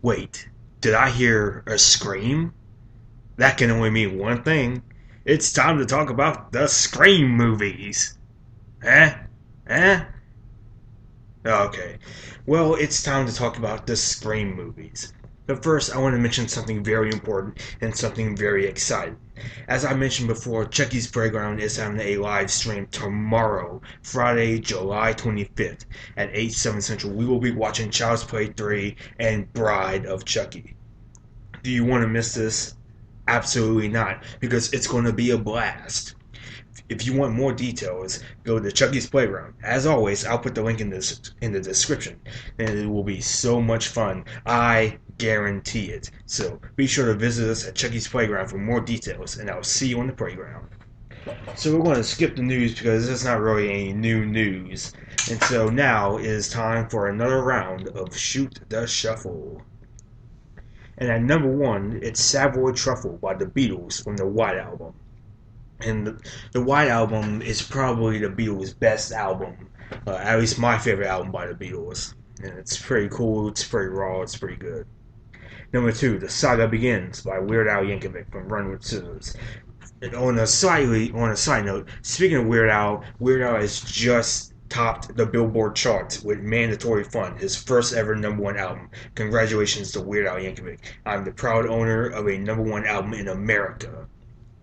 Wait, did I hear a scream? That can only mean one thing. It's time to talk about the Scream movies. Eh? Eh? Okay. Well, it's time to talk about the Scream movies. But first, I want to mention something very important and something very exciting. As I mentioned before, Chucky's Playground is having a live stream tomorrow, Friday, July 25th at 8, 7 Central. We will be watching Child's Play 3 and Bride of Chucky. Do you want to miss this? Absolutely not, because it's going to be a blast. If you want more details, go to Chucky's Playground. As always, I'll put the link in the description, and it will be so much fun. I guarantee it. So be sure to visit us at Chucky's Playground for more details, and I'll see you on the playground. So we're going to skip the news because there's not really any new news. And so now it is time for another round of Shoot the Shuffle. And at number one, it's Savoy Truffle by the Beatles from the White Album. And the White Album is probably the Beatles' best album, at least my favorite album by the Beatles. And it's pretty cool, it's pretty raw, it's pretty good. Number two, The Saga Begins by Weird Al Yankovic from Run with Scissors. And on a side note, speaking of Weird Al has just topped the Billboard charts with Mandatory Fun, his first ever number one album. Congratulations to Weird Al Yankovic. I'm the proud owner of a number one album in America.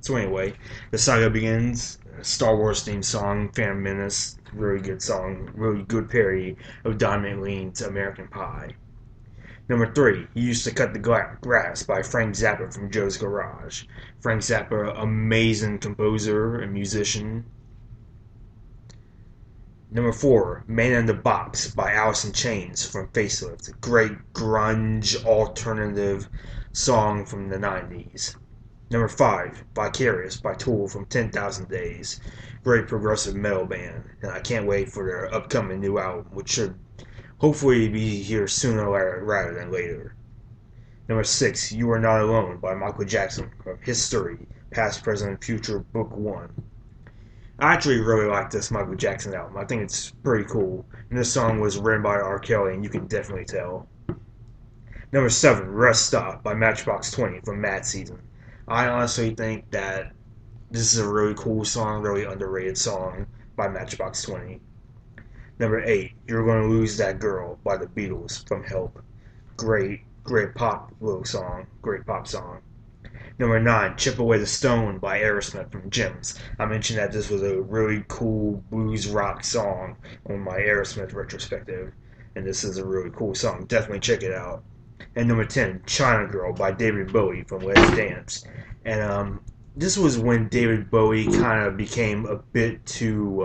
So anyway, The Saga Begins, Star Wars theme song, Phantom Menace, really good song, really good parody of Don McLean's American Pie. Number three, He Used to Cut the Grass by Frank Zappa from Joe's Garage. Frank Zappa, amazing composer and musician. Number four, Man in the Box by Alice in Chains from Facelift. A great grunge alternative song from the 90s. Number five, Vicarious by Tool from 10,000 Days. Great progressive metal band, and I can't wait for their upcoming new album, which should hopefully be here sooner rather than later. Number six, You Are Not Alone by Michael Jackson from History, Past, Present, Future, Book 1. I actually really like this Michael Jackson album. I think it's pretty cool. And this song was written by R. Kelly, and you can definitely tell. Number seven, Rest Stop by Matchbox 20 from Mad Season. I honestly think that this is a really cool song, really underrated song by Matchbox 20. Number eight, You're Gonna Lose That Girl by the Beatles from Help. Great pop little song, great pop song. Number nine, Chip Away the Stone by Aerosmith from Gems. I mentioned that this was a really cool blues rock song on my Aerosmith retrospective, and this is a really cool song. Definitely check it out. And number 10, China Girl by David Bowie from Let's Dance. And this was when David Bowie kind of became a bit too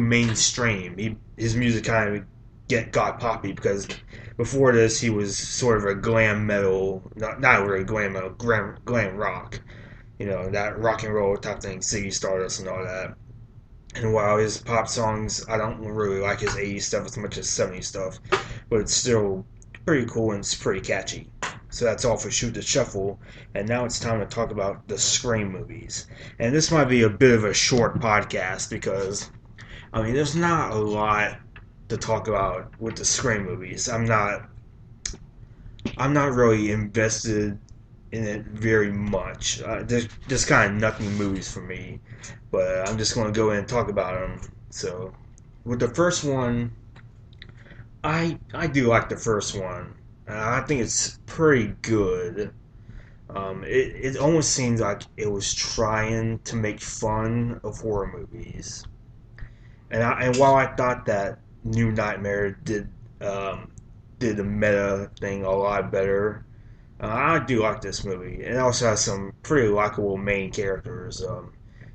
mainstream. His music kind of got poppy because before this he was sort of a glam metal, not really glam metal, glam rock. You know, that rock and roll type thing, Ziggy Stardust and all that. And while his pop songs, I don't really like his 80s stuff as much as 70s stuff, but it's still pretty cool and it's pretty catchy. So that's all for Shoot the Shuffle, and now it's time to talk about the Scream movies. And this might be a bit of a short podcast because, I mean, there's not a lot to talk about with the Scream movies. I'm not really invested in it very much. There's kind of nothing movies for me, but I'm just going to go in and talk about them. So, with the first one, I do like the first one. I think it's pretty good. It almost seems like it was trying to make fun of horror movies, and while I thought that New Nightmare did the meta thing a lot better, I do like this movie. It also has some pretty likable main characters.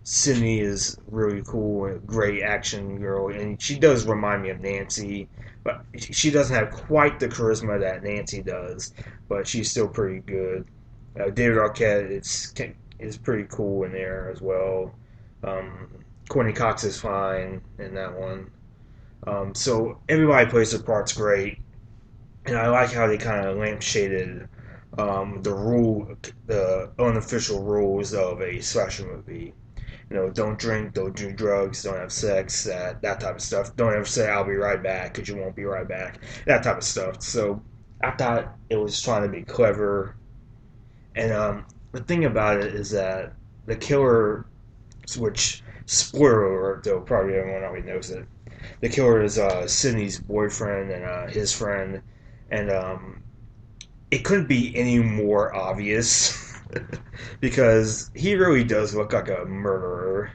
Sydney is really cool and a great action girl, and she does remind me of Nancy, but she doesn't have quite the charisma that Nancy does, but she's still pretty good. David Arquette is pretty cool in there as well. Courtney Cox is fine in that one. So everybody plays their parts great, and I like how they kind of lampshaded the unofficial rules of a slasher movie. don't drink, don't do drugs, don't have sex, that type of stuff. Don't ever say I'll be right back because you won't be right back. That type of stuff. So I thought it was trying to be clever. And the thing about it is that the killer, which spoiler alert, though probably everyone already knows it. The killer is Sydney's boyfriend and his friend, and it couldn't be any more obvious because he really does look like a murderer,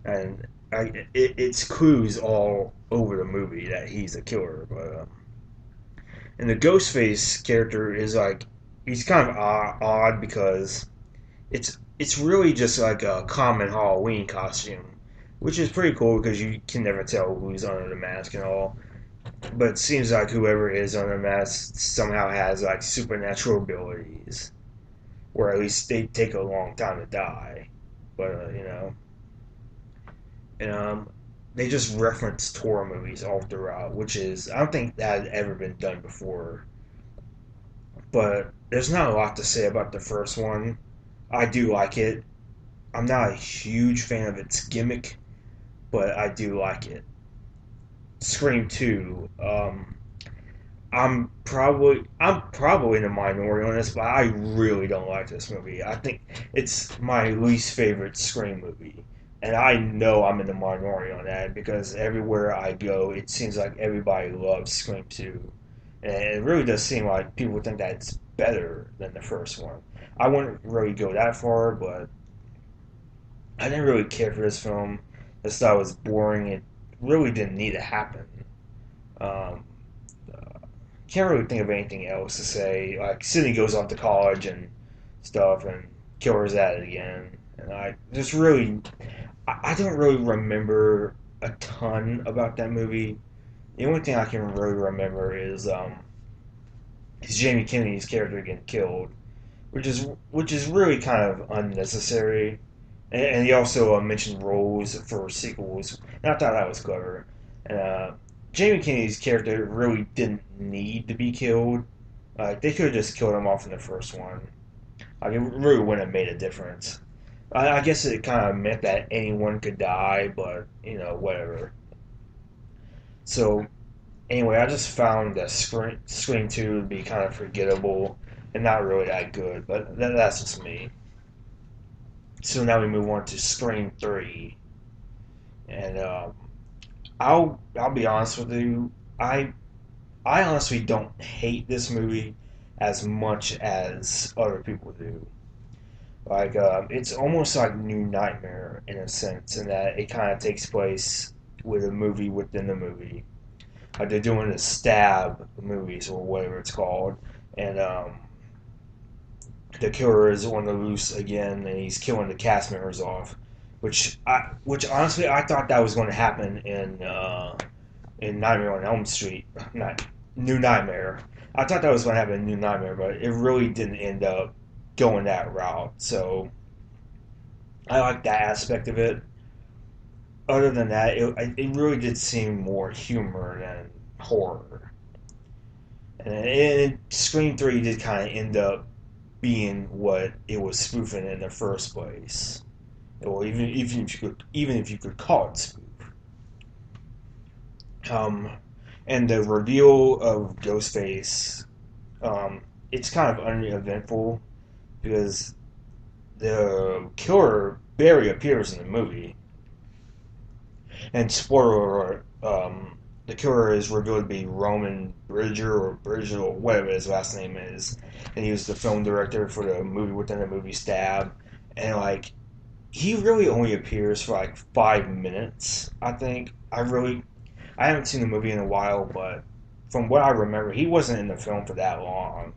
and it's clues all over the movie that he's a killer. But and the Ghostface character is like he's kind of odd because it's really just like a common Halloween costume, which is pretty cool because you can never tell who's under the mask and all. But it seems like whoever is under the mask somehow has like supernatural abilities, or at least they take a long time to die. But and they just reference horror movies all throughout, which is I don't think that had ever been done before. But there's not a lot to say about the first one. I do like it. I'm not a huge fan of its gimmick, but I do like it. Scream 2. I'm probably in the minority on this, but I really don't like this movie. I think it's my least favorite Scream movie, and I know I'm in the minority on that because everywhere I go, it seems like everybody loves Scream 2, and it really does seem like people think that it's better than the first one. I wouldn't really go that far, but I didn't really care for this film. I just thought it was boring. It really didn't need to happen. Um, can't really think of anything else to say. Like Sydney goes off to college and stuff, and Killer's at it again. And I just really, I don't really remember a ton about that movie. The only thing I can really remember is Jamie Kennedy's character getting killed, which is really kind of unnecessary. And he also mentioned roles for sequels, and I thought that was clever. And Jamie Kennedy's character really didn't need to be killed. They could have just killed him off in the first one. Like, it really wouldn't have made a difference. I guess it kind of meant that anyone could die, but whatever. So anyway, I just found that Scream 2 to be kind of forgettable and not really that good, but that's just me. So now we move on to Scream 3, and I'll be honest with you, I honestly don't hate this movie as much as other people do. Like it's almost like New Nightmare in a sense, in that it kind of takes place with a movie within the movie. Like they're doing the stab movies or whatever it's called, and the killer is on the loose again, and he's killing the cast members off. Which honestly, I thought that was going to happen in Nightmare on Elm Street, not New Nightmare. I thought that was going to happen in New Nightmare, but it really didn't end up going that route. So I like that aspect of it. Other than that, it really did seem more humor than horror. And Scream 3 did kind of end up being what it was spoofing in the first place. Well, even if you could call it spoof. And the reveal of Ghostface, it's kind of uneventful because the killer barely appears in the movie. And spoiler alert, the killer is revealed to be Roman Bridger or Bridger or whatever his last name is, and he was the film director for the movie within the movie Stab, and like he really only appears for like 5 minutes. I think I haven't seen the movie in a while, but from what I remember, he wasn't in the film for that long.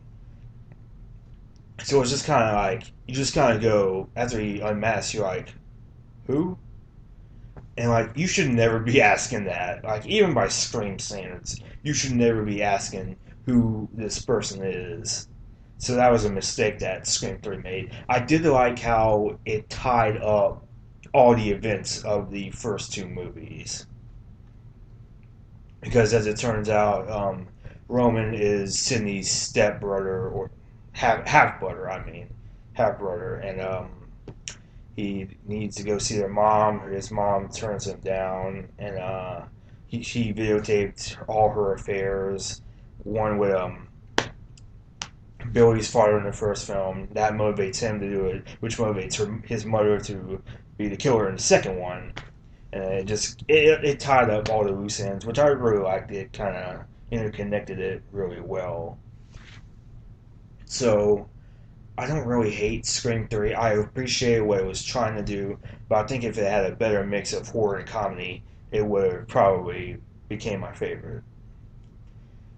So it's just kind of like you just kind of go after he unmasks, you're like, who? And like you should never be asking that. Like even by Scream standards, you should never be asking who this person is. So that was a mistake that Scream 3 made. I did like how it tied up all the events of the first two movies. Because as it turns out, Roman is Sydney's stepbrother, or half brother, I mean, half brother, and he needs to go see their mom. His mom turns him down, and she videotaped all her affairs. One with Billy's father in the first film. That motivates him to do it, which motivates his mother to be the killer in the second one. And it tied up all the loose ends, which I really liked. It kind of interconnected it really well. So I don't really hate Scream 3. I appreciate what it was trying to do, but I think if it had a better mix of horror and comedy, it would have probably became my favorite.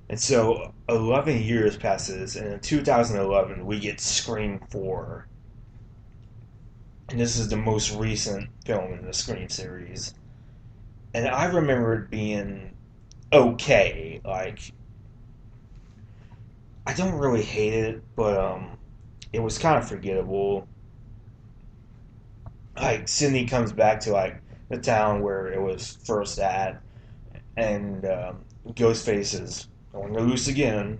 And so 11 years passes, and in 2011 we get Scream 4. And this is the most recent film in the Scream series. And I remember it being okay. Like, I don't really hate it, but it was kind of forgettable. Like, Sydney comes back to like the town where it was first at, and Ghostface is on the loose again,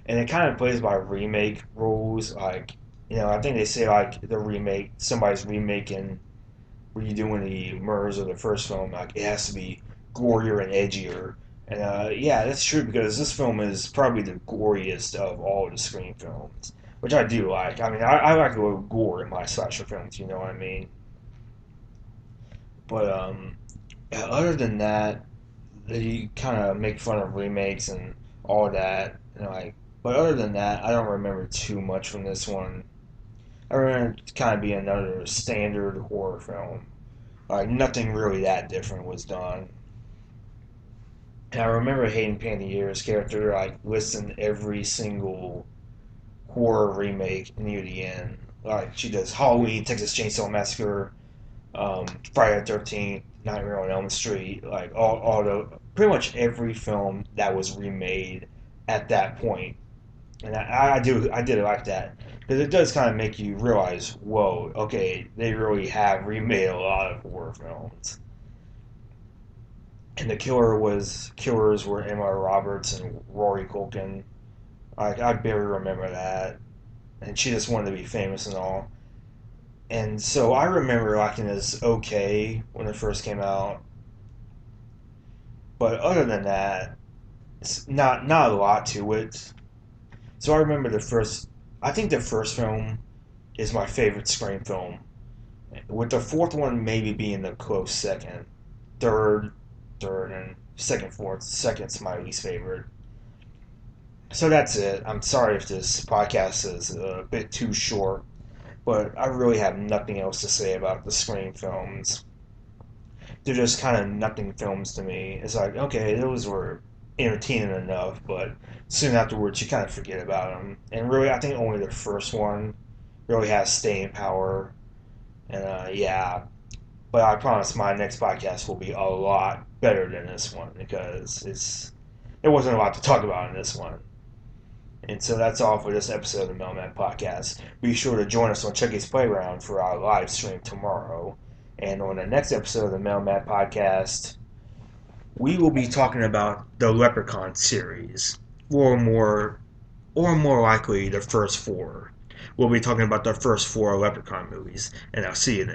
and it kind of plays by remake rules. Like, I think they say like the remake, somebody's remaking, redoing the murders of the first film. Like, it has to be gorier and edgier. And yeah, that's true because this film is probably the goriest of all the Scream films, which I do like. I mean, I like a little gore in my slasher films. You know what I mean? But other than that, they kind of make fun of remakes and all that. Like, but other than that, I don't remember too much from this one. I remember it kind of being another standard horror film. Like, nothing really that different was done. And I remember Hayden Panettiere's character like listing every single horror remake near the end. Like, she does Halloween, Texas Chainsaw Massacre, Friday the 13th, Nightmare on Elm Street, like all the pretty much every film that was remade at that point. And I did like that because it does kind of make you realize, whoa, okay, they really have remade a lot of horror films. And the killers were Emma Roberts and Rory Culkin. I barely remember that, and she just wanted to be famous and all. And so I remember liking this okay when it first came out, but other than that, it's not a lot to it. So I remember the first. I think the first film is my favorite Scream film, with the fourth one maybe being the close second, third, and second, fourth. Second's my least favorite. So that's it. I'm sorry if this podcast is a bit too short, but I really have nothing else to say about the Scream films. They're just kind of nothing films to me. It's like, okay, those were entertaining enough, but soon afterwards you kind of forget about them. And really, I think only the first one really has staying power. And yeah, but I promise my next podcast will be a lot better than this one because there wasn't a lot to talk about in this one. And so that's all for this episode of the Mailman Podcast. Be sure to join us on Chucky's Playground for our live stream tomorrow. And on the next episode of the Mailman Podcast, we will be talking about the Leprechaun series, or more likely the first four. We'll be talking about the first four Leprechaun movies, and I'll see you then.